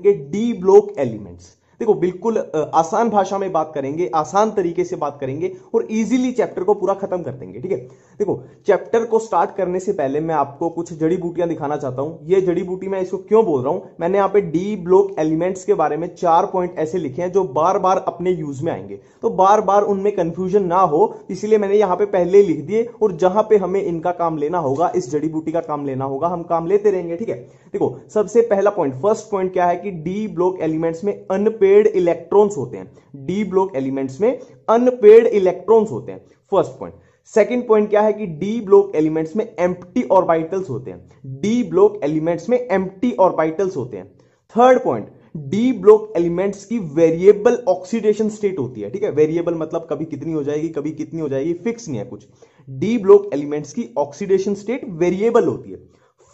D block elements. देखो बिल्कुल आसान भाषा में बात करेंगे, आसान तरीके से बात करेंगे और इजीली चैप्टर को पूरा खत्म कर देंगे। ठीक है, देखो चैप्टर को स्टार्ट करने से पहले मैं आपको कुछ जड़ी बूटियां दिखाना चाहता हूं। ये जड़ी बूटी मैं इसको क्यों बोल रहा हूं, मैंने यहाँ पे डी ब्लॉक एलिमेंट्स के बारे में 4 पॉइंट ऐसे लिखे हैं जो बार बार अपने यूज में आएंगे, तो बार बार उनमें कंफ्यूजन ना हो इसलिए मैंने यहाँ पे पहले लिख दिए, और जहां पे हमें इनका काम लेना होगा, इस जड़ी बूटी का काम लेना होगा, हम काम लेते रहेंगे। ठीक है, देखो सबसे पहला पॉइंट, फर्स्ट पॉइंट क्या है कि डी ब्लॉक एलिमेंट्स में अनपेड इलेक्ट्रॉन्स होते हैं। डी ब्लॉक एलिमेंट्स में अनपेड इलेक्ट्रॉन्स होते हैं, फर्स्ट पॉइंट। सेकंड पॉइंट क्या है कि डी ब्लॉक एलिमेंट्स में एम्प्टी ऑर्बिटल्स होते हैं। डी ब्लॉक एलिमेंट्स में एम्प्टी ऑर्बिटल्स होते हैं। Third point, D block elements की वेरिएबल ऑक्सीडेशन स्टेट होती है। ठीक है, वेरिएबल मतलब कभी कितनी हो जाएगी, कभी कितनी हो जाएगी, फिक्स नहीं है कुछ। डी ब्लॉक एलिमेंट्स की ऑक्सीडेशन स्टेट वेरिएबल होती है।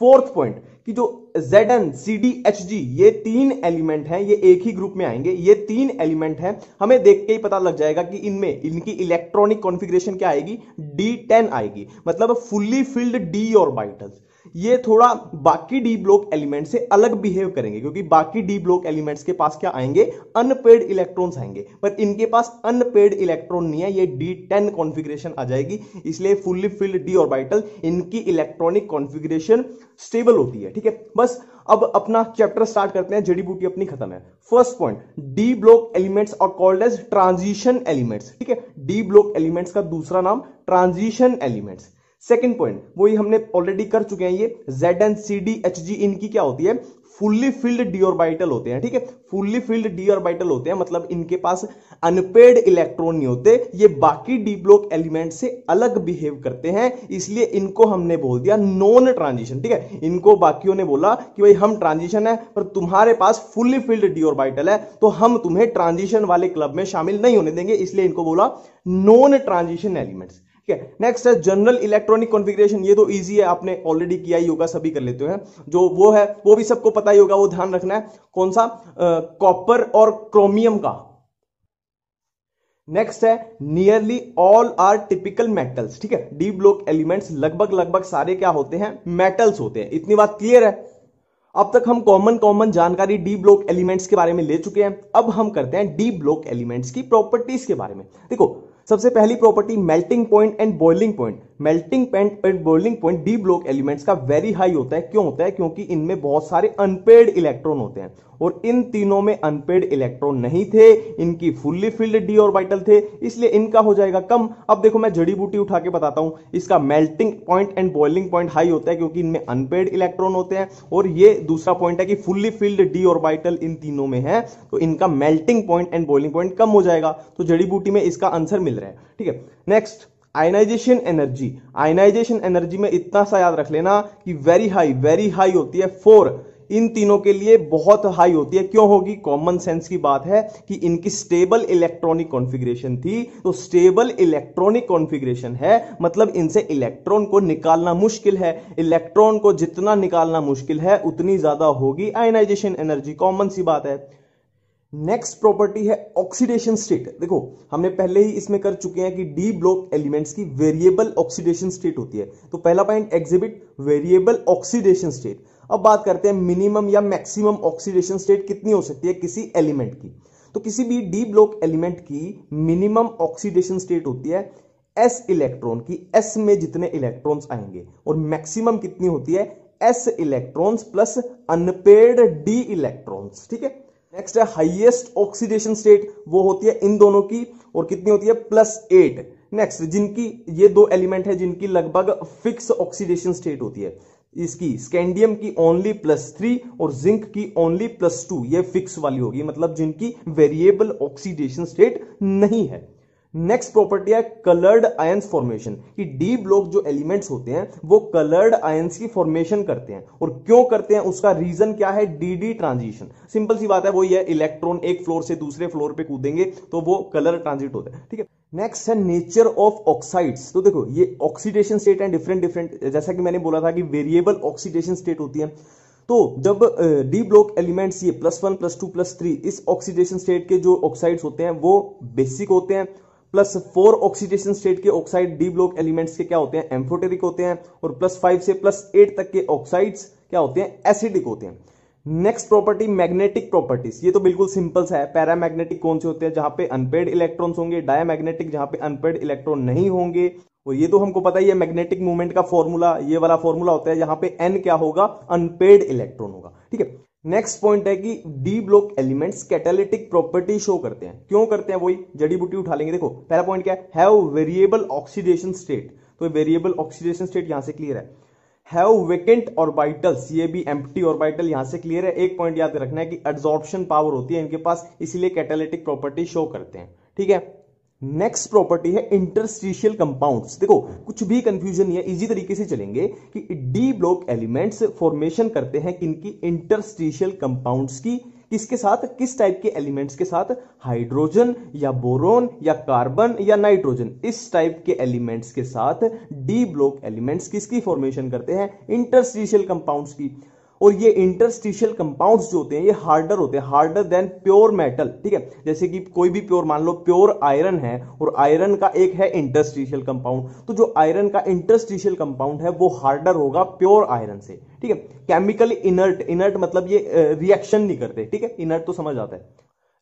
फोर्थ पॉइंट कि जो Zn, Cd, Hg ये 3 एलिमेंट हैं, ये एक ही ग्रुप में आएंगे। ये 3 एलिमेंट हैं, हमें देख के ही पता लग जाएगा कि इनमें इनकी इलेक्ट्रॉनिक कॉन्फ़िगरेशन क्या आएगी, D10 आएगी, मतलब फुल्ली फिल्ड डी ऑर्बिटल्स। ये थोड़ा बाकी डी ब्लॉक एलिमेंट से अलग बिहेव करेंगे, क्योंकि बाकी डी ब्लॉक एलिमेंट्स के पास क्या आएंगे, अनपेड इलेक्ट्रॉन्स आएंगे, पर इनके पास अनपेड इलेक्ट्रॉन नहीं है, ये D10 कॉन्फ़िगरेशन आ जाएगी, इसलिए फुल्ली फिल्ड डी ऑर्बिटल, इनकी इलेक्ट्रॉनिक कॉन्फ़िगरेशन स्टेबल होती है। ठीक है, बस अब अपना चैप्टर स्टार्ट करते हैं, जड़ी बूटी अपनी खत्म है। First point, D block elements are called as transition elements. ठीक है, डी ब्लॉक एलिमेंट्स का दूसरा नाम ट्रांजिशन एलिमेंट्स। सेकंड पॉइंट, वही हमने ऑलरेडी कर चुके हैं, ये Zn, Cd, Hg इनकी क्या होती है, फुल्ली फिल्ड डी ऑर्बिटल होते हैं। ठीक है, फुल्ली फिल्ड डी ऑर्बिटल होते हैं, मतलब इनके पास अनपेड इलेक्ट्रॉन नहीं होते, ये बाकी डी ब्लॉक एलिमेंट से अलग बिहेव करते हैं, इसलिए इनको हमने बोल दिया नॉन ट्रांजिशन। ठीक है, इनको बाकियों ने बोला कि भाई हम ट्रांजिशन है, पर तुम्हारे पास फुल्ली फिल्ड डी ऑर्बिटल है, तो हम तुम्हें ट्रांजिशन वाले क्लब में शामिल नहीं होने देंगे, इसलिए इनको बोला नॉन ट्रांजिशन एलिमेंट्स। ठीक है, नेक्स्ट है जनरल इलेक्ट्रॉनिक कॉन्फ़िगरेशन। ये तो इजी है, आपने ऑलरेडी किया ही होगा, सभी कर लेते हैं, जो वो है वो भी सबको पता ही होगा, वो ध्यान रखना है, कौन सा, कॉपर और क्रोमियम का। नेक्स्ट है nearly all are typical metals. ठीक है, डी ब्लॉक एलिमेंट्स लगभग लगभग सारे क्या होते हैं, मेटल्स होते हैं, इतनी बात क्लियर है। अब तक हम कॉमन जानकारी डी ब्लॉक एलिमेंट्स के बारे में ले चुके हैं, अब हम करते हैं डी ब्लॉक एलिमेंट्स की प्रॉपर्टीज के बारे में। देखो सबसे पहली property, melting point and boiling point. Melting point and boiling point D block elements का वेरी हाई होता है। क्यों होता है, क्योंकि इनमें बहुत सारे अनपेड इलेक्ट्रॉन होते हैं, और इन तीनों में अनपेड इलेक्ट्रॉन नहीं थे, इनकी फुल्ली फिल्ड डी ऑर्बिटल थे, इसलिए इनका हो जाएगा कम। अब देखो मैं जड़ी बूटी उठा के बताता हूं, इसका melting point and boiling point high होता है क्योंकि इनमें अनपेड इलेक्ट्रॉन होते हैं, और ये दूसरा पॉइंट है कि फुल्ली फिल्ड डी ऑर्बिटल इन तीनों में है, तो इनका melting point and boiling point कम हो जाएगा, तो जड़ी बूटी में इसका आंसर मिल रहा है। ठीक है, next ionization energy. Ionization energy में इतना सा याद रख लेना कि वेरी हाई होती है, 4 इन तीनों के लिए बहुत हाई होती है। क्यों होगी, कॉमन सेंस की बात है कि इनकी स्टेबल इलेक्ट्रॉनिक कॉन्फ़िगरेशन थी, तो स्टेबल इलेक्ट्रॉनिक कॉन्फ़िगरेशन है मतलब इनसे इलेक्ट्रॉन को निकालना मुश्किल है, इलेक्ट्रॉन को जितना निकालना मुश्किल है उतनी ज्यादा होगी आयनाइजेशन एनर्जी, कॉमन सी बात है। नेक्स्ट प्रॉपर्टी है ऑक्सीडेशन स्टेट। देखो हमने पहले ही इसमें कर चुके हैं कि डी ब्लॉक एलिमेंट्स की वेरिएबल ऑक्सीडेशन स्टेट होती है, तो पहला point exhibit variable oxidation state. अब बात करते हैं मिनिमम या मैक्सिमम ऑक्सीडेशन स्टेट कितनी हो सकती है किसी एलिमेंट की। तो किसी भी डी ब्लॉक एलिमेंट की मिनिमम ऑक्सीडेशन स्टेट होती है एस इलेक्ट्रॉन की, एस में जितने इलेक्ट्रॉन्स आएंगे, और मैक्सिमम कितनी होती है S electrons plus unpaired D electrons. ठीक है, नेक्स्ट है हाईएस्ट ऑक्सीडेशन स्टेट, वो होती है इन दोनों की, और कितनी होती है +8। नेक्स्ट जिनकी, ये दो एलिमेंट है जिनकी लगभग फिक्स ऑक्सीडेशन स्टेट होती है, इसकी स्कैंडियम की ओनली +3 और जिंक की ओनली +2, ये फिक्स वाली होगी, मतलब जिनकी वेरिएबल ऑक्सीडेशन स्टेट नहीं है। नेक्स्ट प्रॉपर्टी है कलर्ड आयंस फॉर्मेशन, कि डी ब्लॉक जो एलिमेंट्स होते हैं वो कलर्ड आयंस की फॉर्मेशन करते हैं, और क्यों करते हैं उसका रीजन क्या है, डी ट्रांजिशन। सिंपल सी बात है, वही है इलेक्ट्रॉन एक फ्लोर से दूसरे फ्लोर पे कूदेंगे तो वो कलर ट्रांजिट होता है। ठीक है, नेक्स्ट है नेचर ऑफ ऑक्साइड्स। तो देखो ये ऑक्सीडेशन स्टेट है डिफरेंट, जैसा कि मैंने बोला था कि वेरिएबल ऑक्सीडेशन स्टेट होती है, तो जब डी ब्लॉक एलिमेंट्स ये +1 +2 +3 इस ऑक्सीडेशन स्टेट के जो ऑक्साइड्स होते हैं वो बेसिक होते हैं, +4 ऑक्सीडेशन स्टेट के ऑक्साइड डी ब्लॉक एलिमेंट्स के क्या होते हैं एम्फोटेरिक होते हैं, और +5 से +8 तक के ऑक्साइड्स क्या होते हैं एसिडिक होते हैं। नेक्स्ट प्रॉपर्टी मैग्नेटिक प्रॉपर्टीज, ये तो बिल्कुल सिंपल सा है। पैरामैग्नेटिक कौन से होते हैं, जहां पे अनपेड इलेक्ट्रॉन्स होंगे। डायमैग्नेटिक, जहां पे अनपेड इलेक्ट्रॉन नहीं होंगे। और ये तो हमको पता ही है मैग्नेटिक मूवमेंट का फॉर्मूला, ये वाला फॉर्मूला होता है जहां पे n क्या होगा, अनपेड इलेक्ट्रॉन होगा। ठीक है, नेक्स्ट पॉइंट है कि D block elements catalytic property show करते हैं। क्यों करते हैं, वही जड़ी बूटी उठा लेंगे। देखो पहला पॉइंट क्या है, हैव वेरिएबल ऑक्सीडेशन स्टेट, तो वेरिएबल ऑक्सीडेशन स्टेट यहां से क्लियर है। हैव वेकेंट ऑर्बिटल्स, ये भी एम्प्टी ऑर्बिटल, यहां से क्लियर है। एक पॉइंट याद रखना है कि एब्जॉर्प्शन पावर होती है इनके पास, इसीलिए कैटालिटिक प्रॉपर्टी शो करते हैं। ठीक है, नेक्स्ट प्रॉपर्टी है इंटरस्टिशियल कंपाउंड्स। देखो कुछ भी कंफ्यूजन नहीं है, इजी तरीके से चलेंगे कि डी ब्लॉक एलिमेंट्स फॉर्मेशन करते हैं किनकी, इंटरस्टिशियल कंपाउंड्स की। किसके साथ, किस टाइप के एलिमेंट्स के साथ, हाइड्रोजन या बोरोन या कार्बन या नाइट्रोजन, इस टाइप के एलिमेंट्स के साथ डी ब्लॉक एलिमेंट्स किसकी फॉर्मेशन करते हैं, इंटरस्टिशियल कंपाउंड्स की। और ये इंटरस्टिशियल कंपाउंड्स जो होते हैं ये हार्डर होते हैं, हार्डर देन प्योर मेटल। ठीक है, जैसे कि कोई भी प्योर, मान लो प्योर आयरन है और आयरन का एक है इंटरस्टिशियल कंपाउंड, तो जो आयरन का इंटरस्टिशियल कंपाउंड है वो हार्डर होगा प्योर आयरन से। ठीक है, केमिकली इनर्ट, इनर्ट मतलब ये रिएक्शन नहीं करते। ठीक है, इनर्ट तो समझ आता है।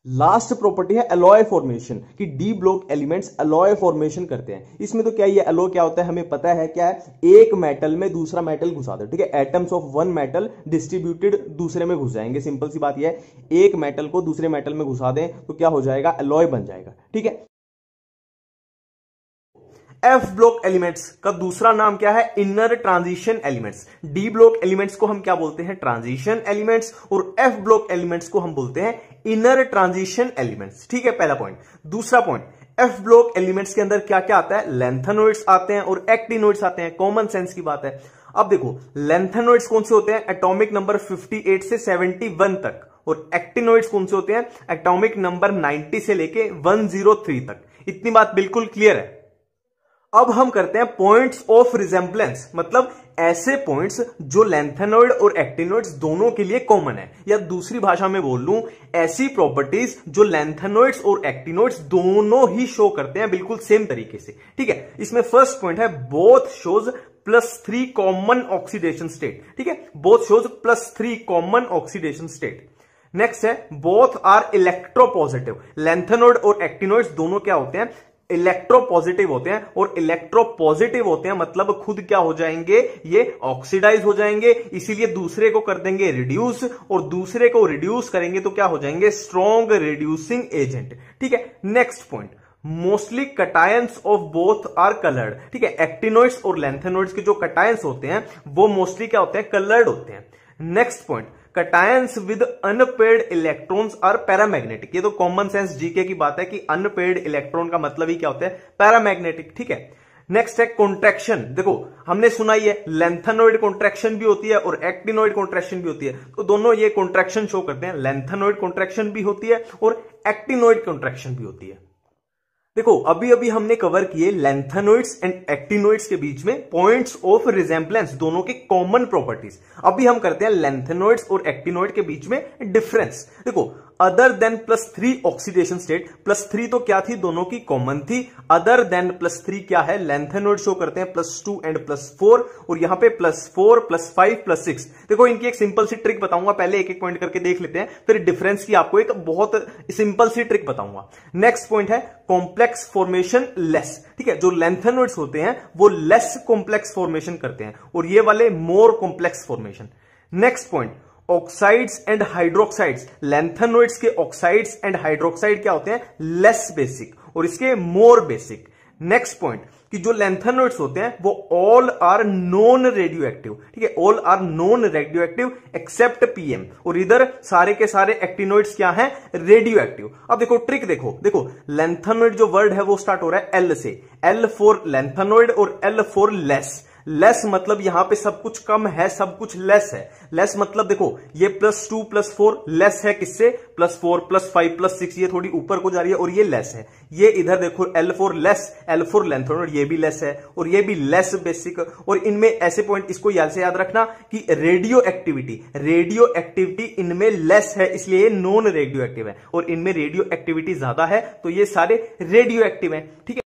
लास्ट प्रॉपर्टी है एलॉय फॉर्मेशन, कि D block elements alloy formation करते हैं। इसमें तो क्या, ये एलॉय क्या होता है हमें पता है क्या है, एक मेटल में दूसरा मेटल घुसा दो। ठीक है, atoms of one metal distributed दूसरे में घुस जाएंगे। सिंपल सी बात यह है, एक मेटल को दूसरे मेटल में घुसा दें तो क्या हो जाएगा, एलॉय बन जाएगा। ठीक है, एफ ब्लॉक एलिमेंट्स का दूसरा नाम क्या है, inner transition elements. D block elements को हम क्या बोलते हैं, ट्रांजिशन एलिमेंट्स, और एफ ब्लॉक एलिमेंट्स को हम बोलते हैं इनर ट्रांजिशन एलिमेंट्स। ठीक है, पहला पॉइंट। दूसरा पॉइंट, एफ ब्लॉक एलिमेंट्स के अंदर क्या क्या आता है, लैंथेनोइड्स आते हैं और एक्टिनोइड्स आते हैं। कॉमन सेंस की बात है। अब देखो लैंथेनोइड्स कौन से होते हैं, एटॉमिक नंबर 58 से 71 तक, और एक्टिनोइड्स कौन से होते हैं, एटॉमिक नंबर 90 से लेके 103 तक। इतनी बात बिल्कुल क्लियर है। अब हम करते हैं पॉइंट्स ऑफ रिजेंबलेंस, मतलब ऐसे पॉइंट्स जो लैंथेनोइड और एक्टिनोइड्स दोनों के लिए कॉमन है, या दूसरी भाषा में बोल लूं, ऐसी प्रॉपर्टीज जो लैंथेनोइड्स और एक्टिनोइड्स दोनों ही शो करते हैं बिल्कुल सेम तरीके से। ठीक है, इसमें फर्स्ट पॉइंट है both shows +3 common oxidation state. ठीक है, both shows +3 common oxidation state. Next है बोथ आर इलेक्ट्रोपॉजिटिव। लैंथेनोइड और एक्टिनोइड्स दोनों क्या होते हैं, इलेक्ट्रोपॉजिटिव होते हैं, और इलेक्ट्रोपॉजिटिव होते हैं मतलब खुद क्या हो जाएंगे, ये ऑक्सीडाइज हो जाएंगे, इसीलिए दूसरे को कर देंगे रिड्यूस, और दूसरे को रिड्यूस करेंगे तो क्या हो जाएंगे, स्ट्रॉन्ग रिड्यूसिंग एजेंट। ठीक है, next point, mostly cations of both are coloured. ठीक है, एक्टिनोइड्स और लैंथेनोइड्स के जो कटायंस होते हैं वो मोस्टली क्या होते हैं, कलर्ड होते हैं। Next point, cations with unpaired electrons are paramagnetic. ये तो कॉमन सेंस जीके की बात है कि अनपेड इलेक्ट्रॉन का मतलब ही क्या होता है, पैरामैग्नेटिक। ठीक है, नेक्स्ट है कॉन्ट्रैक्शन। देखो हमने सुना ही है, लैंथेनोइड कॉन्ट्रैक्शन भी होती है और एक्टिनोइड कॉन्ट्रैक्शन भी होती है, तो दोनों ये कॉन्ट्रैक्शन शो करते हैं। लैंथेनोइड कॉन्ट्रैक्शन भी होती है और एक्टिनोइड कॉन्ट्रैक्शन भी होती है। देखो अभी अभी हमने कवर किए लैंथेनोइड्स एंड एक्टिनोइड्स के बीच में पॉइंट्स ऑफ रिजेंबलेंस, दोनों की कॉमन प्रॉपर्टीज। अभी हम करते हैं लैंथेनोइड्स और एक्टिनोइड के बीच में डिफरेंस। देखो अदर देन +3 ऑक्सीडेशन स्टेट, +3 तो क्या थी, दोनों की कॉमन थी। अदर देन +3 क्या है, लैंथेनोइड शो करते हैं +2 एंड +4, और यहां पे +4 +5 +6। देखो इनकी एक सिंपल सी ट्रिक बताऊंगा, पहले एक एक पॉइंट करके देख लेते हैं, फिर डिफरेंस की आपको एक बहुत सिंपल सी ट्रिक बताऊंगा। नेक्स्ट पॉइंट है कॉम्प्लेक्स फॉर्मेशन लेस। ठीक है, जो लैंथेनोइड्स होते हैं वो लेस कॉम्प्लेक्स फॉर्मेशन करते हैं, और ये वाले more complex formation. Next point, oxides and hydroxides. Lanthanoids के ऑक्साइड्स एंड हाइड्रोक्साइड क्या होते हैं, लेस बेसिक, और इसके मोर बेसिक। नेक्स्ट पॉइंट, कि जो लैंथेनोइड्स होते हैं वो all are non radioactive. ठीक है, all are non radioactive except PM, और इधर सारे के सारे एक्टिनोइड्स क्या हैं, रेडियो एक्टिव। अब देखो ट्रिक, देखो लैंथेनोइड जो वर्ड है वो स्टार्ट हो रहा है एल से, एल फॉर लैंथेनोइड और एल फॉर लेस। लेस मतलब यहां पे सब कुछ कम है, सब कुछ लेस है। लेस मतलब देखो ये +2 +4 लेस है किससे, +4 +5 +6, ये थोड़ी ऊपर को जा रही है और ये लेस है। ये इधर देखो L for less, L for lanthanoid, ये भी लेस है और ये भी लेस बेसिक। और इनमें ऐसे पॉइंट इसको याद रखना कि रेडियो एक्टिविटी इनमें लेस है, इसलिए ये नॉन रेडियो एक्टिव है, और इनमें रेडियो एक्टिविटी ज्यादा है, तो ये सारे रेडियो एक्टिव है। ठीक है,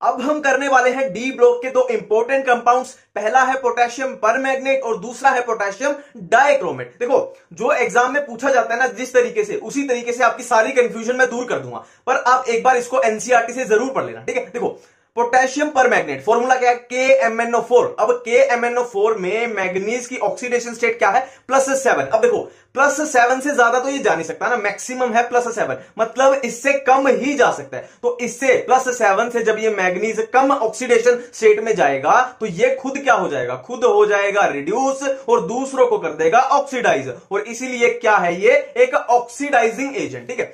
अब हम करने वाले हैं डी ब्लॉक के दो इंपॉर्टेंट कंपाउंड्स। पहला है पोटेशियम परमैंगनेट और दूसरा है पोटेशियम डाइक्रोमेट। देखो, जो एग्जाम में पूछा जाता है ना जिस तरीके से, उसी तरीके से आपकी सारी कंफ्यूजन मैं दूर कर दूंगा, पर आप एक बार इसको एनसीईआरटी से जरूर पढ़ लेना, ठीक है। देखो, पोटेशियम परमैंगनेट फॉर्मूला क्या है, KMnO4। अब KMnO4 में मैग्नीज की ऑक्सीडेशन स्टेट क्या है, +7। अब देखो, +7 से ज्यादा तो ये जा नहीं सकता ना, मैक्सिमम है +7, मतलब इससे कम ही जा सकता है। तो इससे +7 से जब ये मैग्नीज कम ऑक्सीडेशन स्टेट में जाएगा तो ये खुद क्या हो जाएगा, खुद हो जाएगा रिड्यूस और दूसरों को कर देगा ऑक्सीडाइज, और इसीलिए क्या है, ये एक ऑक्सीडाइजिंग एजेंट, ठीक है।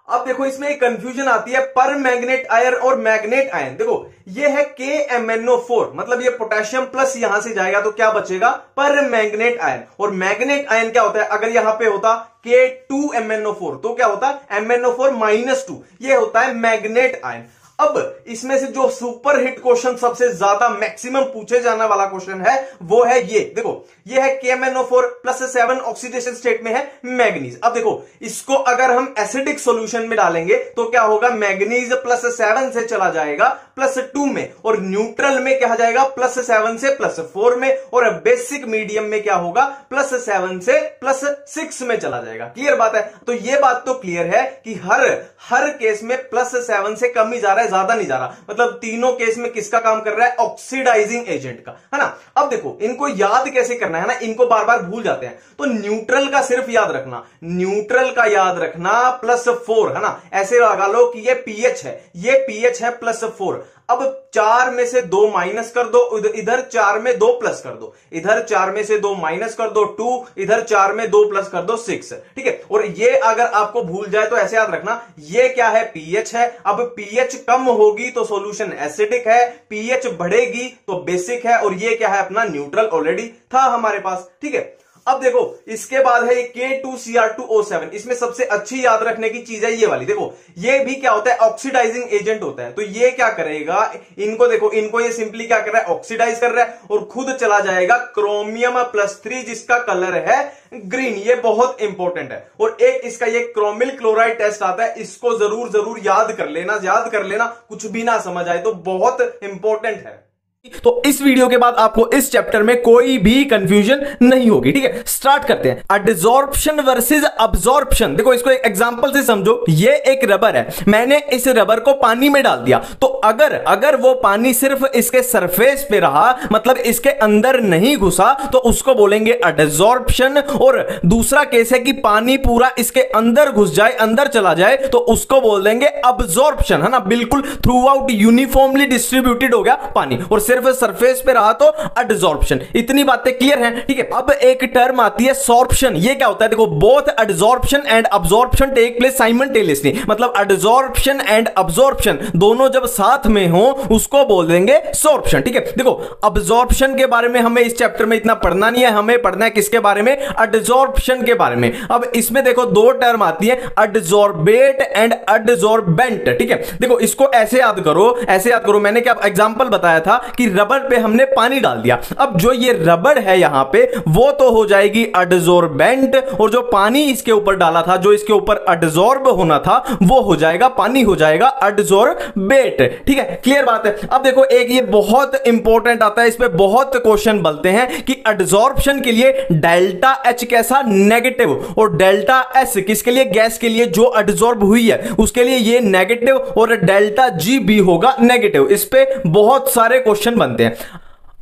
अब देखो, इसमें एक कंफ्यूजन आती है परमैंगनेट आयन और मैग्नेट आयन। देखो, ये है KMnO4, मतलब ये पोटेशियम प्लस यहां से जाएगा तो क्या बचेगा, परमैंगनेट आयन। और मैग्नेट आयन क्या होता है, अगर यहां पे होता K2MnO4 तो क्या होता है, MnO4-2, ये होता है मैग्नेट आयन। अब इसमें से जो सुपर हिट क्वेश्चन सबसे ज्यादा मैक्सिमम पूछे जाने वाला क्वेश्चन है वो है ये। देखो, ये है KMnO4 +7 ऑक्सीडेशन स्टेट में है मैग्नीज। अब देखो, इसको अगर हम एसिडिक सॉल्यूशन में डालेंगे तो क्या होगा, मैग्नीज +7 से चला जाएगा +2 में, और न्यूट्रल में क्या जाएगा, +7 से +4 में, और बेसिक मीडियम में क्या होगा, +7 से +6 में चला जाएगा। क्लियर बात है। तो ये बात तो क्लियर है कि हर केस में +7 से कम ही जा रहा है, ज्यादा नहीं जा रहा, मतलब तीनों केस में किसका काम कर रहा है, ऑक्सीडाइजिंग एजेंट का, है ना। अब देखो, इनको याद कैसे करना है ना, इनको बार बार भूल जाते हैं, तो न्यूट्रल का सिर्फ याद रखना, न्यूट्रल का याद रखना +4, है ना। ऐसे लगा लो कि ये pH है, ये pH है +4। अब 4 में से 2 माइनस कर दो, इधर 4 में 2 प्लस कर दो, इधर 4 में से 2 माइनस कर दो 2, इधर 4 में 2 प्लस कर दो 6, ठीक है। और ये अगर आपको भूल जाए तो ऐसे याद रखना, ये क्या है, pH है। अब pH कम होगी तो सॉल्यूशन एसिडिक है, pH बढ़ेगी तो बेसिक है, और ये क्या है, अपना न्यूट्रल ऑलरेडी था हमारे पास, ठीक है। अब देखो, इसके बाद है K2Cr2O7। इसमें सबसे अच्छी याद रखने की चीज है ये वाली। देखो, ये भी क्या होता है, ऑक्सीडाइजिंग एजेंट होता है। तो ये क्या करेगा, इनको देखो, इनको ये सिंपली क्या कर रहा है, ऑक्सीडाइज कर रहा है, और खुद चला जाएगा क्रोमियम +3 जिसका कलर है ग्रीन। ये बहुत इंपॉर्टेंट है। और एक इसका ये क्रोमिल क्लोराइड टेस्ट आता है, इसको जरूर याद कर लेना, कुछ भी ना समझ आए तो बहुत इंपॉर्टेंट है। तो इस वीडियो के बाद आपको इस चैप्टर में कोई भी कंफ्यूजन नहीं होगी, ठीक है। स्टार्ट करते हैं, एडसॉर्प्शन वर्सेस अब्जॉर्प्शन। देखो, इसको एक एग्जांपल से समझो। ये एक रबर है, मैंने इस रबर को पानी में डाल दिया, तो अगर वो पानी सिर्फ इसके सरफेस पे रहा, मतलब इसके अंदर नहीं घुसा, तो उसको बोलेंगे एडसॉर्प्शन। और दूसरा केस है कि पानी पूरा इसके अंदर घुस जाए, अंदर चला जाए, तो उसको बोल देंगे अब्जॉर्प्शन, है ना। बिल्कुल थ्रू आउट यूनिफॉर्मली डिस्ट्रीब्यूटेड हो गया पानी, और सिर्फ सरफेस पे रहा तो एडसॉर्प्शन। इतनी बातें क्लियर हैं, ठीक है। अब एक टर्म आती है सॉर्प्शन। ये क्या होता है, देखो, both adsorption and absorption take place simultaneously, मतलब एडसॉर्प्शन एंड अब्जॉर्प्शन दोनों जब साथ में हो उसको बोल देंगे सॉर्प्शन, ठीक है। देखो, अब्जॉर्प्शन के बारे में हमें इस चैप्टर में इतना पढ़ना नहीं है, हमें पढ़ना है किसके बारे में, एडसॉर्प्शन के बारे में। अब इसमें देखो, दो टर्म आती है, एडसॉर्बेट एंड एडसॉर्बेंट, ठीक है। देखो, इसको ऐसे याद करो, मैंने क्या एग्जांपल बताया था कि रबर पे हमने पानी डाल दिया। अब जो ये रबर है यहां पे, वो तो हो जाएगी एडसॉर्बेंट, और जो पानी इसके ऊपर डाला था, जो इसके ऊपर एडसॉर्ब होना था, वो हो जाएगा, पानी हो जाएगा एडसॉर्बेट, ठीक है। क्लियर बात है। अब देखो, एक ये बहुत इंपॉर्टेंट आता है, इस पे बहुत क्वेश्चन बनते हैं कि एडसॉर्प्शन के लिए डेल्टा H कैसा, नेगेटिव, और डेल्टा S किसके लिए, गैस के लिए जो एडसॉर्ब हुई है उसके लिए ये नेगेटिव, और डेल्टा G भी होगा नेगेटिव। इस पे बहुत सारे क्वेश्चन बनते हैं।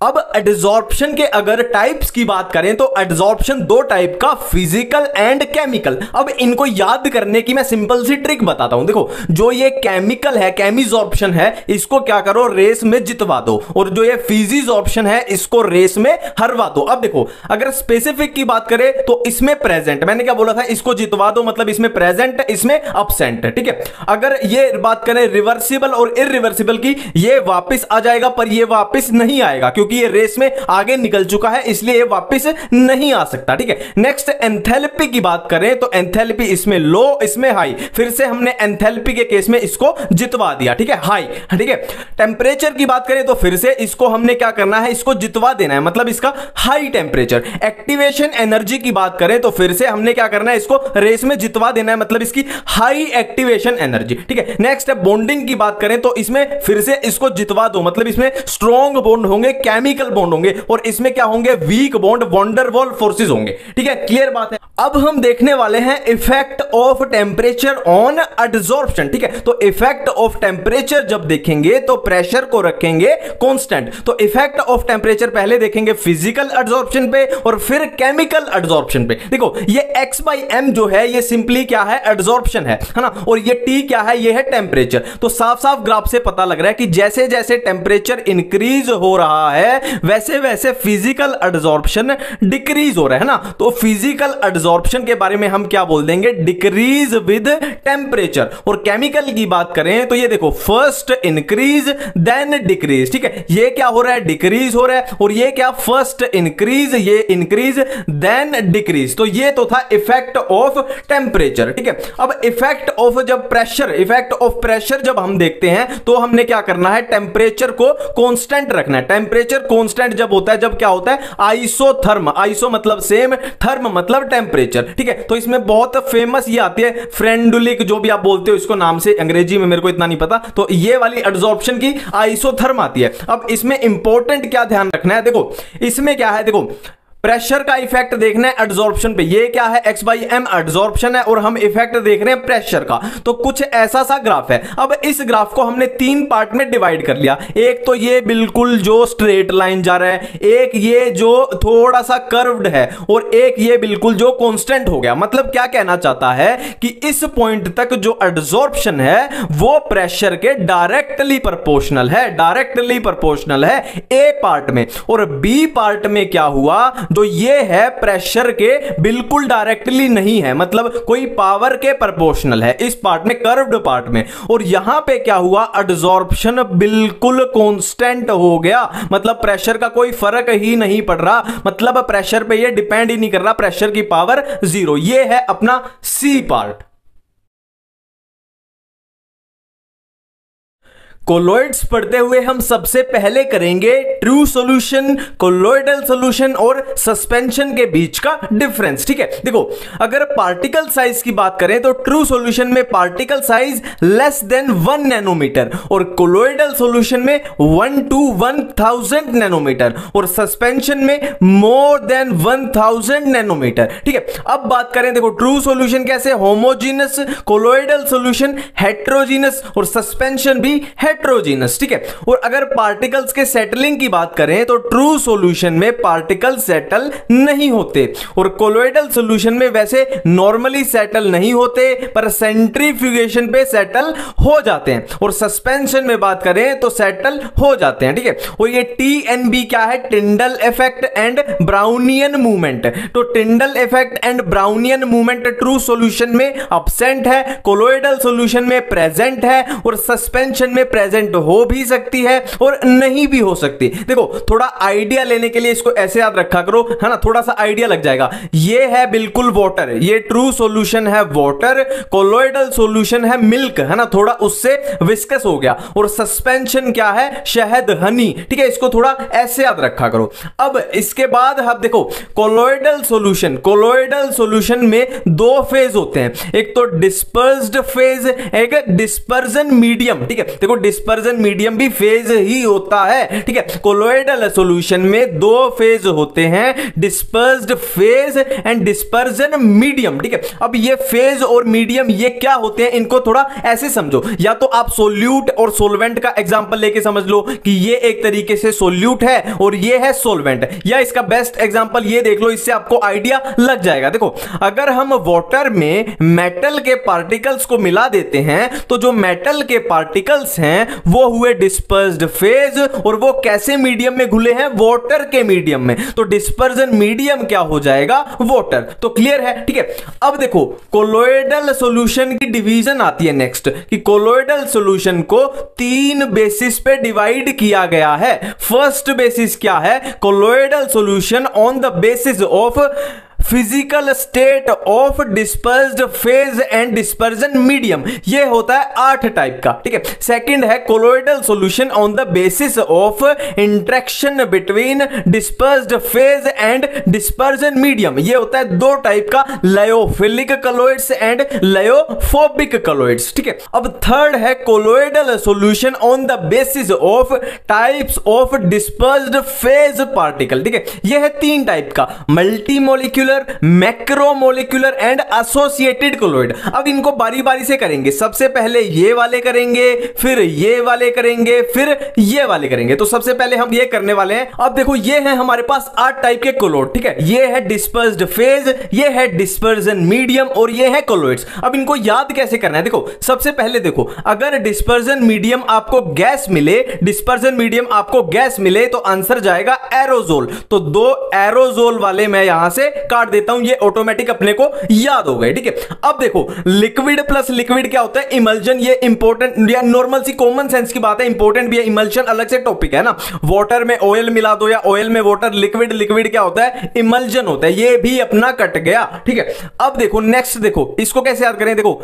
अब एडसॉर्प्शन के अगर टाइप्स की बात करें तो एडसॉर्प्शन दो टाइप का, फिजिकल एंड केमिकल। अब इनको याद करने की मैं सिंपल सी ट्रिक बताता हूं। देखो, जो ये केमिकल है, केमिसॉर्प्शन है, इसको क्या करो, रेस में जितवा दो, और जो ये फिजिसॉर्प्शन है इसको रेस में हरवा दो। अब देखो, अगर स्पेसिफिक की बात करें तो इसमें प्रेजेंट, मैंने क्या बोला था, इसको जितवा दो, मतलब इसमें प्रेजेंट, इसमें अब्सेंट, ठीक है। अगर ये बात करें रिवर्सिबल और इरिवर्सिबल की, ये वापस आ जाएगा पर ये वापस नहीं आएगा, क्योंकि ये रेस में आगे निकल चुका है, इसलिए ये वापस नहीं आ सकता। ठीक है, नेक्स्ट एंथैल्पी की बात करें तो एंथैल्पी इसमें लो, इसमें हाई। फिर से हमने एंथैल्पी के केस में इसको जितवा दिया। ठीक है, हाई। ठीक है, टेंपरेचर की बात करें तो फिर से इसको हमने क्या करना है, इसको जितवा देना है, मतलब इसका हाई टेंपरेचर। एक्टिवेशन एनर्जी की बात करें तो फिर से हमने क्या करना है, इसको रेस में जितवा देना है, मतलब इसकी हाई एक्टिवेशन एनर्जी। ठीक है, नेक्स्ट है बॉन्डिंग की बात करें तो इसमें फिर से इसको जितवा दो, मतलब इसमें स्ट्रॉन्ग बॉन्ड होंगे, केमिकल बॉन्ड होंगे, और इसमें क्या होंगे, वीक बॉन्ड, वंडरवॉल फोर्सेस होंगे। ठीक है, क्लियर बात है। अब हम देखने वाले हैं effect of temperature on adsorption. ठीक है, तो इफेक्ट ऑफ टेंपरेचर जब देखेंगे तो प्रेशर को रखेंगे कांस्टेंट। तो इफेक्ट ऑफ टेंपरेचर पहले देखेंगे फिजिकल एडसॉर्प्शन पे और फिर केमिकल एडसॉर्प्शन पे। देखो ये x/m जो है ये सिंपली क्या है, एडसॉर्प्शन है ना, और ये T क्या है, ये है टेंपरेचर। तो साफ साफ ग्राफ से पता लग रहा है कि जैसे जैसे टेंपरेचर इंक्रीज हो रहा है वैसे वैसे फिजिकल एडसॉर्प्शन डिक्रीज हो रहा है ना। तो फिजिकल एडसॉर्प्शन के बारे में हम क्या बोल देंगे, डिक्रीज विद टेंपरेचर। और केमिकल की बात करें तो ये देखो फर्स्ट इंक्रीज देन डिक्रीज। ठीक है, ये क्या हो रहा है, डिक्रीज हो रहा है, और ये क्या, फर्स्ट इंक्रीज, ये इंक्रीज देन डिक्रीज। तो ये तो था इफेक्ट ऑफ टेंपरेचर। ठीक है, अब इफेक्ट ऑफ जब प्रेशर, इफेक्ट ऑफ प्रेशर जब हम देखते हैं तो हमने क्या करना है, टेंपरेचर को कांस्टेंट रखना है। टेंपरेचर कांस्टेंट जब होता है, जब क्या होता है, आइसोथर्म। आइसो मतलब सेम, थर्म मतलब टेंपरेचर। ठीक है, तो इसमें बहुत फेमस ये आती है फ्रेंडुलिक, जो भी आप बोलते हो इसको नाम से, अंग्रेजी में मेरे को इतना नहीं पता। तो ये वाली एडसॉर्प्शन की आइसोथर्म आती है। अब इसमें इंपॉर्टेंट क्या ध्यान रखना है, देखो इसमें क्या है, देखो प्रेशर का इफेक्ट देखना है एडसॉर्प्शन पे, ये क्या है, x/m एडसॉर्प्शन है, और हम इफेक्ट देख रहे हैं प्रेशर का। तो कुछ ऐसा सा ग्राफ है। अब इस ग्राफ को हमने 3 पार्ट में डिवाइड कर लिया। एक तो ये बिल्कुल जो स्ट्रेट लाइन जा रहा है, एक ये जो थोड़ा सा कर्व्ड है, और एक ये बिल्कुल जो कांस्टेंट हो गया। मतलब क्या कहना चाहता है कि इस पॉइंट तक जो एडसॉर्प्शन है वो प्रेशर के डायरेक्टली प्रोपोर्शनल है, डायरेक्टली प्रोपोर्शनल है ए पार्ट में। और बी पार्ट में क्या हुआ, तो ये है प्रेशर के बिल्कुल डायरेक्टली नहीं है, मतलब कोई पावर के प्रोपोर्शनल है इस पार्ट में, कर्व्ड पार्ट में। और यहां पे क्या हुआ, एडसॉर्प्शन बिल्कुल कांस्टेंट हो गया, मतलब प्रेशर का कोई फर्क ही नहीं पड़ रहा, मतलब प्रेशर पे ये डिपेंड ही नहीं कर रहा, प्रेशर की पावर 0। ये है अपना सी पार्ट। कोलॉइड्स पढ़ते हुए हम सबसे पहले करेंगे ट्रू सॉल्यूशन, कोलॉइडल सॉल्यूशन और सस्पेंशन के बीच का डिफरेंस। ठीक है, देखो अगर पार्टिकल साइज की बात करें तो ट्रू सॉल्यूशन में particle size less than 1 nanometre, और कोलॉइडल सॉल्यूशन में 1 to 1000 नैनोमीटर, और सस्पेंशन में मोर देन 1000 नैनोमीटर। ठीक है, अब बात करें, देखो ट्रू सॉल्यूशन कैसे, होमोजीनस, कोलॉइडल सॉल्यूशन हेट्रोजीनस, और सस्पेंशन भी हेट्रोजीनस। ठीक है, और अगर पार्टिकल्स के सेटलिंग की बात करें तो ट्रू सॉल्यूशन में पार्टिकल सेटल नहीं होते, और कोलॉइडल सॉल्यूशन में वैसे नॉर्मली सेटल नहीं होते पर सेंट्रीफ्यूगेशन पे सेटल हो जाते हैं, और सस्पेंशन में बात करें तो सेटल हो जाते हैं। ठीक है, और ये TNB क्या है, Tyndall effect and Brownian movement. तो Tyndall effect and Brownian movement true solution में अब्सेंट है, कोलॉइडल सॉल्यूशन में प्रेजेंट है, और सस्पेंशन में प्रेजेंट हो भी सकती है और नहीं भी हो सकती। देखो थोड़ा आइडिया लेने के लिए इसको ऐसे याद रखा करो, है ना, थोड़ा सा आइडिया लग जाएगा। ये है बिल्कुल वाटर, ये ट्रू सॉल्यूशन है वाटर, कोलॉइडल सॉल्यूशन है मिल्क, है ना, थोड़ा उससे विस्कस हो गया, और सस्पेंशन क्या है, शहद, हनी। ठीक है, इसको थोड़ा ऐसे याद रखा करो। अब इसके बाद आप देखो कोलॉइडल सॉल्यूशन, कोलॉइडल सॉल्यूशन में 2 फेज होते हैं, एक तो डिस्पर्स्ड फेज, एक डिस्पर्जन मीडियम। ठीक है, देखो डिस्पर्जन मीडियम भी फेज ही होता है। ठीक है, कोलॉइडल सॉल्यूशन में 2 फेज होते हैं, dispersed phase and dispersion medium. ठीक है, अब ये फेज और मीडियम ये क्या होते हैं, इनको थोड़ा ऐसे समझो, या तो आप सोल्यूट और सोलवेंट का एग्जांपल लेके समझ लो कि ये एक तरीके से सोल्यूट है और ये है सोलवेंट, या इसका बेस्ट एग्जांपल ये देख लो, इससे आपको आइडिया लग जाएगा। देखो अगर हम वाटर में मेटल के पार्टिकल्स को मिला देते हैं तो जो मेटल के पार्टिकल्स हैं हैं वो हुए डिस्पर्स्ड फेज, और वो कैसे मीडियम में घुले हैं? वाटर के मीडियम में। तो डिस्पर्जन मीडियम क्या हो जाएगा? वाटर। तो क्लियर है, ठीक है। अब देखो कोलोइडल सॉल्यूशन की डिवीजन आती है नेक्स्ट, कि कोलोइडल सॉल्यूशन को 3 बेसिस पे डिवाइड किया गया है। फर्स्ट बेसिस क्या है? Colloidal solution on the basis of physical state of dispersed phase and dispersion medium. ये होता है 8 टाइप का, ठीक है। सेकंड है colloidal solution on the basis of interaction between dispersed phase and dispersion medium. ये होता है 2 टाइप का, लायोफिलिक कलोइड्स एंड लायोफोबिक कलोइड्स, ठीक है। अब थर्ड है colloidal solution on the basis of types of dispersed phase particle, ठीक है। यह है 3 टाइप का, मल्टीमोलिक्यूलर, मैक्रोमोलिक्यूलर एंड एसोसिएटेड कोलोइड। अब इनको बारी बारी से करेंगे। सबसे पहले ये वाले करेंगे, फिर ये वाले करेंगे, फिर ये वाले करेंगे। तो सबसे पहले हम ये करने वाले हैं। अब देखो ये है हमारे पास 8 टाइप के कोलोइड, ठीक है। ये है डिस्पर्स्ड फेज, ये है डिस्पर्जन मीडियम, और ये है कोलोइड्स। अब इनको याद कैसे करना है? देखो सबसे पहले देखो, अगर डिस्पर्जन मीडियम आपको गैस मिले, डिस्पर्जन मीडियम आपको गैस मिले, तो आंसर जाएगा एरोजोल। तो 2 एरोजोल वाले मैं यहां से काट देता हूं, ये ऑटोमेटिक अपने को याद हो गए, ठीक है। अब देखो लिक्विड प्लस लिक्विड क्या होता है? इमल्जन। ये इंपॉर्टेंट या नॉर्मल सी कॉमन सेंस की बात है, इंपॉर्टेंट भी है। इमल्शन अलग से टॉपिक है ना। वाटर में ऑयल मिला दो या ऑयल में वाटर, लिक्विड लिक्विड क्या होता है? इमल्जन होता है। ये भी अपना कट गया, ठीक है। अब देखो नेक्स्ट, देखो इसको कैसे याद करें? देखो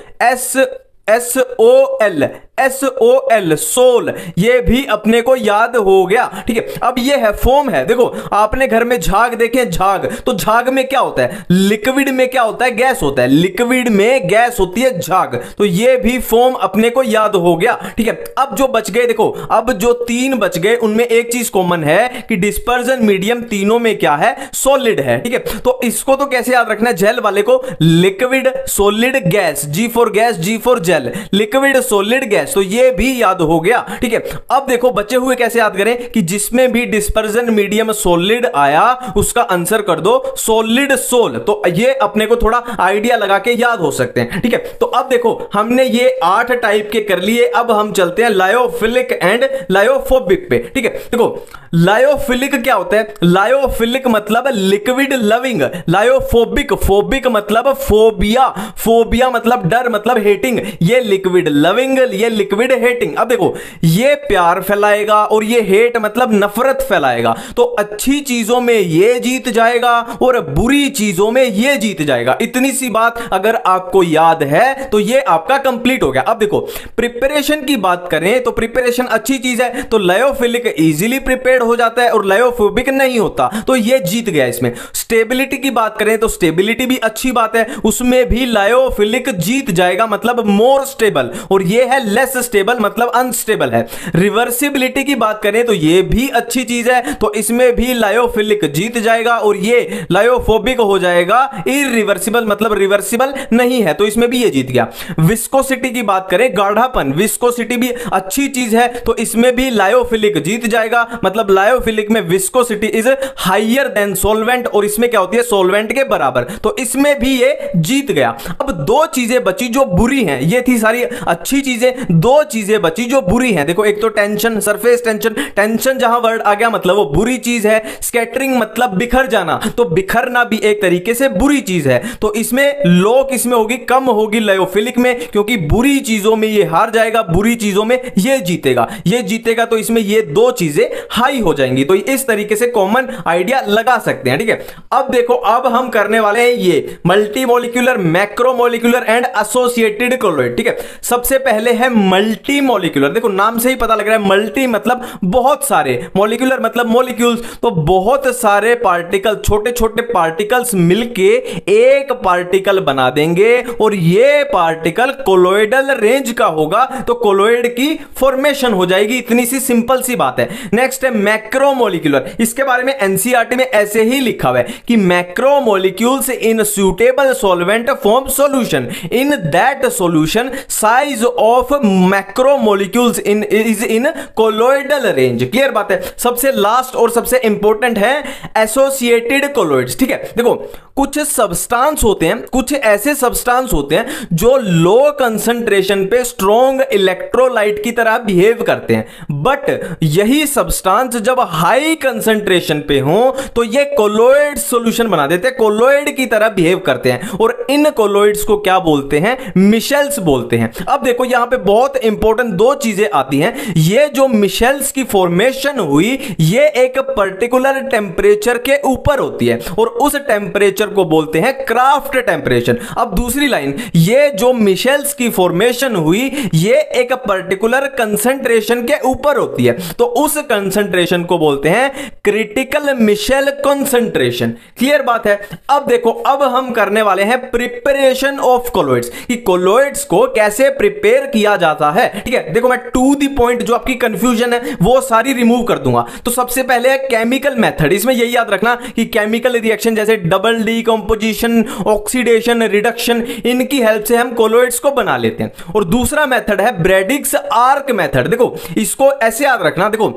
SOL सोल, ये भी अपने को याद हो गया, ठीक है। अब ये है फोम है। देखो आपने घर में झाग देखे, झाग, तो झाग में क्या होता है? लिक्विड में क्या होता है? गैस होता है। लिक्विड में गैस होती है झाग, तो ये भी फोम अपने को याद हो गया, ठीक है। अब जो बच गए, देखो अब जो 3 बच गए उनमें एक चीज कॉमन है कि डिस्पर्जन मीडियम तीनों में क्या है? सॉलिड है, ठीक है। तो इसको तो कैसे याद रखना है? जेल वाले को liquid solid gas, G for gas, G for gel, liquid solid gas, तो ये भी याद हो गया, ठीक है। अब देखो बचे हुए कैसे याद करें? कि जिसमें भी डिस्पर्जन मीडियम सॉलिड आया उसका आंसर कर दो सॉलिड सोल। तो ये अपने को थोड़ा आइडिया लगा के याद हो सकते हैं, ठीक है। तो अब देखो हमने ये 8 टाइप के कर लिए। अब हम चलते हैं लायोफिलिक एंड लायोफोबिक पे, ठीक है। देखो लायोफिलिक क्या होता है? लायोफिलिक मतलब लिक्विड लविंग, लायोफोबिक, फोबिक मतलब फोबिया, फोबिया मतलब डर, मतलब हेटिंग। ये लिक्विड लविंग, ये लिक्विड हेटिंग। अब देखो ये प्यार फैलाएगा और ये हेट मतलब नफरत फैलाएगा। तो अच्छी चीजों में ये जीत जाएगा और बुरी चीजों में ये जीत जाएगा। इतनी सी बात अगर आपको याद है तो ये आपका कंप्लीट हो गया। अब देखो प्रिपरेशन की बात करें तो प्रिपरेशन अच्छी चीज है, तो लायोफिलिक इजीली प्रिपेयर्ड हो जाता है और लायोफोबिक नहीं होता, तो ये जीत गया इसमें। स्टेबिलिटी की बात करें तो स्टेबिलिटी भी अच्छी बात है, उसमें भी लायोफिलिक जीत जाएगा, मतलब मोर स्टेबल, और ये है लेस स्टेबल मतलब अनस्टेबल है। रिवर्सिबिलिटी की बात करें तो ये भी अच्छी चीज है, तो इसमें भी लायोफिलिक जीत जाएगा और ये लायोफोबिक हो जाएगा इरिवर्सिबल मतलब रिवर्सिबल नहीं है, तो इसमें भी ये जीत गया। विस्कोसिटी की बात करें, गाढ़ापन, विस्कोसिटी भी अच्छी चीज है, तो इसमें भी लायोफिलिक जीत जाएगा, मतलब लायोफिलिक में viscosity is higher than solvent, और इसमें क्या होती है? सॉल्वेंट के बराबर, तो इसमें भी ये जीत गया। अब 2 चीजें बची जो बुरी हैं, ये थी सारी अच्छी चीजें, 2 चीजें बची जो बुरी हैं। देखो एक तो टेंशन, सरफेस टेंशन, टेंशन जहां वर्ड आ गया मतलब वो बुरी चीज है। स्कैटरिंग मतलब बिखर जाना, तो बिखरना भी एक तरीके से बुरी चीज है, तो इसमें लो किसमें होगी? कम होगी लायोफिलिक में, क्योंकि बुरी चीजों में ये हार जाएगा, बुरी चीजों में ये जीतेगा, ये जीतेगा, तो इसमें ये 2 चीजें हाई हो जाएंगी। तो इस तरीके से कॉमन आइडिया लगा सकते हैं, ठीक है। अब देखो अब हम करने वाले हैं ये मल्टीमोलिक्यूलर, मैक्रोमोलिक्यूलर एंड एसोसिएटेड कोलोइड, ठीक है। सबसे पहले है मल्टीमोलिक्यूलर। देखो नाम से ही पता लग रहा है, मल्टी मतलब बहुत सारे, मोलिक्यूलर मतलब मोलिक्यूल्स, तो बहुत सारे पार्टिकल, छोटे छोटे पार्टिकल्स मिलके एक पार्टिकल बना देंगे और ये पार्टिकल कोलोइडल रेंज का होगा, तो कोलोइड की फॉर्मेशन हो जाएगी। इतनी सी सिंपल सी बात है। नेक्स्ट है मैक्रोमोलिक्यूलर। इसके बारे में एनसीईआरटी में ऐसे ही लिखा हुआ है कि macromolecules in suitable solvent form solution in that solution size of macromolecules is in colloidal range. Clear बात है। सबसे लास्ट और सबसे इंपॉर्टेंट है एसोसिएटेड कोलोइड्स। ठीक है, देखो कुछ सब्सटेंस होते हैं, कुछ ऐसे सब्सटेंस होते हैं जो लो कंसंट्रेशन पे स्ट्रॉन्ग इलेक्ट्रोलाइट की तरह बिहेव करते हैं, बट यही सब्सटेंस जब हाई कंसंट्रेशन पे हो तो ये कोलोइड सॉल्यूशन बना देते हैं, कोलोइड की तरह बिहेव करते हैं, और इन कोलोइड्स को क्या बोलते हैं? मिशेल्स बोलते हैं। अब देखो यहां पे बहुत इंपॉर्टेंट दो चीजें आती हैं। ये जो मिशेल्स की फॉर्मेशन हुई ये एक पर्टिकुलर टेंपरेचर के ऊपर होती है और उस टेंपरेचर को बोलते हैं क्राफ्ट टेंपरेचर। अब दूसरी लाइन, ये जो मिशेल्स की फॉर्मेशन हुई ये एक पर्टिकुलर कंसंट्रेशन के ऊपर होती है, तो उस कंसंट्रेशन को बोलते हैं क्रिटिकल मिशेल कंसंट्रेशन। क्लियर बात है। अब देखो अब हम करने वाले हैं प्रिपरेशन ऑफ कोलोइड्स, कि कोलोइड्स को कैसे प्रिपेयर किया जाता है। ठीक है, देखो मैं टू द पॉइंट जो आपकी कंफ्यूजन है वो सारी रिमूव कर दूंगा। तो सबसे पहले है केमिकल मेथड। इसमें यही याद रखना कि केमिकल रिएक्शन जैसे डबल डीकंपोजिशन, ऑक्सीडेशन, रिडक्शन, इनकी हेल्प से हम कोलोइड्स को बना लेते हैं। और दूसरा मेथड है ब्रैडिक्स आर्क मेथड। देखो इसको ऐसे याद रखना, देखो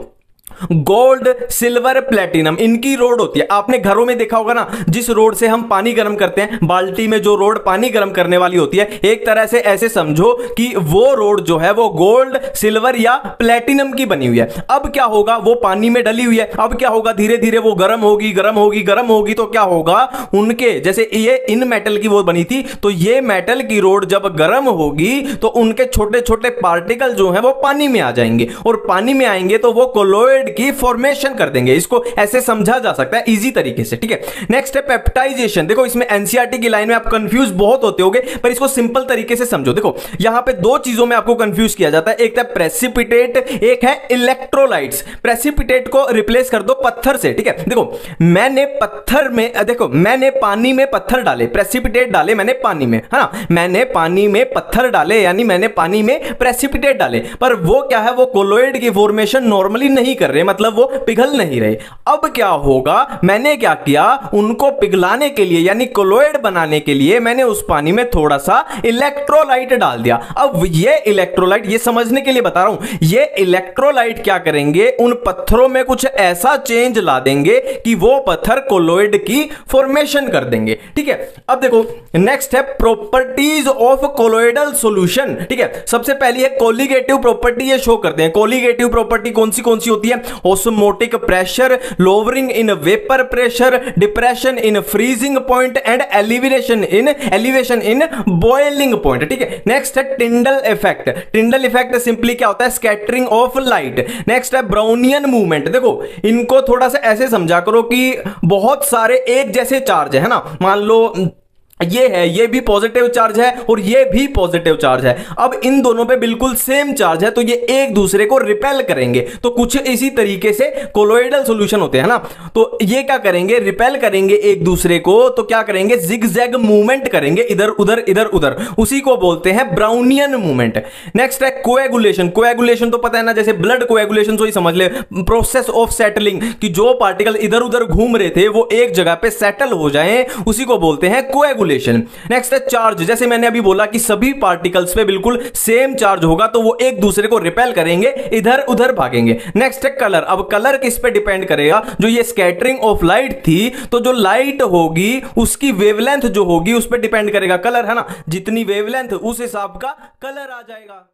गोल्ड, सिल्वर, प्लेटिनम इनकी रोड होती है। आपने घरों में देखा होगा ना, जिस रोड से हम पानी गर्म करते हैं, बाल्टी में जो रोड पानी गर्म करने वाली होती है, एक तरह से ऐसे समझो कि वो रोड जो है वो गोल्ड, सिल्वर या प्लेटिनम की बनी हुई है। अब क्या होगा, वो पानी में डली हुई है, अब क्या होगा, धीरे धीरे वो गर्म होगी, गर्म होगी, गर्म होगी, तो क्या होगा, उनके जैसे ये इन मेटल की वो बनी थी, तो ये मेटल की रोड जब गर्म होगी तो उनके छोटे छोटे पार्टिकल जो है वो पानी में आ जाएंगे, और पानी में आएंगे तो वो कोलोइड की फॉर्मेशन कर देंगे। इसको ऐसे समझा जा सकता है इजी तरीके से। ठीक है, नेक्स्ट है पेप्टाइजेशन। देखो इसमें एनसीईआरटी की लाइन में आप कंफ्यूज बहुत होते होगे, पर इसको सिंपल तरीके से समझो। देखो यहां पे दो चीजों में आपको कंफ्यूज किया जाता है, एक है प्रेसिपिटेट, एक है इलेक्ट्रोलाइट्स। प्रेसिपिटेट को रिप्लेस कर दो पत्थर से। ठीक है, देखो मैंने पत्थर में, देखो मैंने पानी में पत्थर डाले, प्रेसिपिटेट डाले मैंने पानी में, है ना, मैंने पानी में पत्थर डाले यानी मैंने पानी में प्रेसिपिटेट डाले, पर वो क्या है, वो कोलोइड की फॉर्मेशन नॉर्मली नहीं कर रहे, मतलब वो पिघल नहीं रहे। अब क्या होगा, मैंने क्या किया, उनको पिघलाने के लिए यानी कोलोइड बनाने के लिए मैंने उस पानी में थोड़ा सा इलेक्ट्रोलाइट डाल दिया। अब ये इलेक्ट्रोलाइट, ये समझने के लिए बता रहा हूं, ये इलेक्ट्रोलाइट क्या करेंगे, उन पत्थरों में कुछ ऐसा चेंज ला देंगे कि वो पत्थर कोलोइड की फॉर्मेशन कर देंगे। ठीक है, अब देखो नेक्स्ट है प्रॉपर्टीज ऑफ कोलोइडल सॉल्यूशन। ठीक है, सबसे पहली है कोलिगेटिव प्रॉपर्टी, ये शो करते हैं। कोलिगेटिव प्रॉपर्टी कौन सी होती है, osmotic pressure, lowering in vapour pressure, depression in freezing point and elevation in boiling point. ठीक है, नेक्स्ट है Tyndall effect. Tyndall effect simply क्या होता है, स्कैटरिंग ऑफ लाइट। नेक्स्ट है ब्राउनियन मूवमेंट। देखो इनको थोड़ा सा ऐसे समझा करो कि बहुत सारे एक जैसे चार्ज है ना, मान लो ये है, ये भी पॉजिटिव चार्ज है और ये भी पॉजिटिव चार्ज है। अब इन दोनों पे बिल्कुल सेम चार्ज है तो ये एक दूसरे को रिपेल करेंगे। तो कुछ इसी तरीके से कोलोइडल सॉल्यूशन होते हैं ना, तो ये क्या करेंगे, रिपेल करेंगे एक दूसरे को, तो क्या करेंगे, जिगजैग मूवमेंट करेंगे, इधर उधर इधर उधर, उसी को बोलते हैं ब्राउनियन मूवमेंट। नेक्स्ट है कोएगुलेशन। कोएगुलेशन तो पता है ना, जैसे ब्लड कोएगुलेशन तो ही समझ ले, प्रोसेस ऑफ सेटलिंग, कि जो पार्टिकल इधर उधर घूम रहे थे वो एक जगह पे सेटल हो जाएं, उसी को बोलते हैं कोएगुलेशन। नेक्स्ट है चार्ज। जैसे मैंने अभी बोला कि सभी पार्टिकल्स पे बिल्कुल सेम चार्ज होगा तो वो एक दूसरे को रिपेल करेंगे, इधर उधर भागेंगे। नेक्स्ट है कलर। अब कलर किस पे डिपेंड करेगा, जो ये स्कैटरिंग ऑफ लाइट थी तो जो लाइट होगी उसकी वेवलेंथ जो होगी उस पे डिपेंड करेगा कलर, है ना, जितनी वेवलेंथ उस हिसाब का कलर आ जाएगा।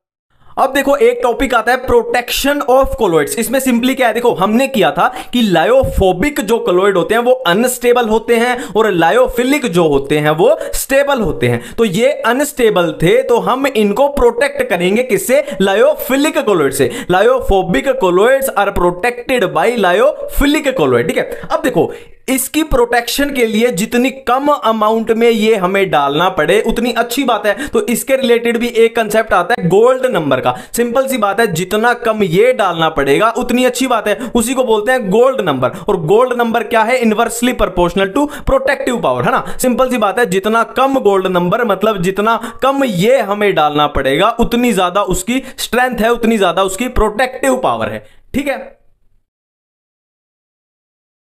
अब देखो एक टॉपिक आता है प्रोटेक्शन ऑफ कोलोइड्स। इसमें सिंपली क्या है, देखो हमने किया था कि लायोफोबिक जो कोलोइड होते हैं वो अनस्टेबल होते हैं और लायोफिलिक जो होते हैं वो स्टेबल होते हैं। तो ये अनस्टेबल थे तो हम इनको प्रोटेक्ट करेंगे किससे, लायोफिलिक कोलोइड से। Lyophobic colloids are protected by lyophilic colloid. ठीक है, अब देखो इसकी प्रोटेक्शन के लिए जितनी कम अमाउंट में ये हमें डालना पड़े उतनी अच्छी बात है। तो इसके रिलेटेड भी एक कंसेप्ट आता है गोल्ड नंबर का। सिंपल सी बात है, जितना कम ये डालना पड़ेगा उतनी अच्छी बात है, उसी को बोलते हैं गोल्ड नंबर। और गोल्ड नंबर क्या है, inversely proportional to protective power, है ना। सिंपल सी बात है, जितना कम गोल्ड नंबर मतलब जितना कम ये हमें डालना पड़ेगा उतनी ज्यादा उसकी स्ट्रेंथ है, उतनी ज्यादा उसकी प्रोटेक्टिव पावर है। ठीक है।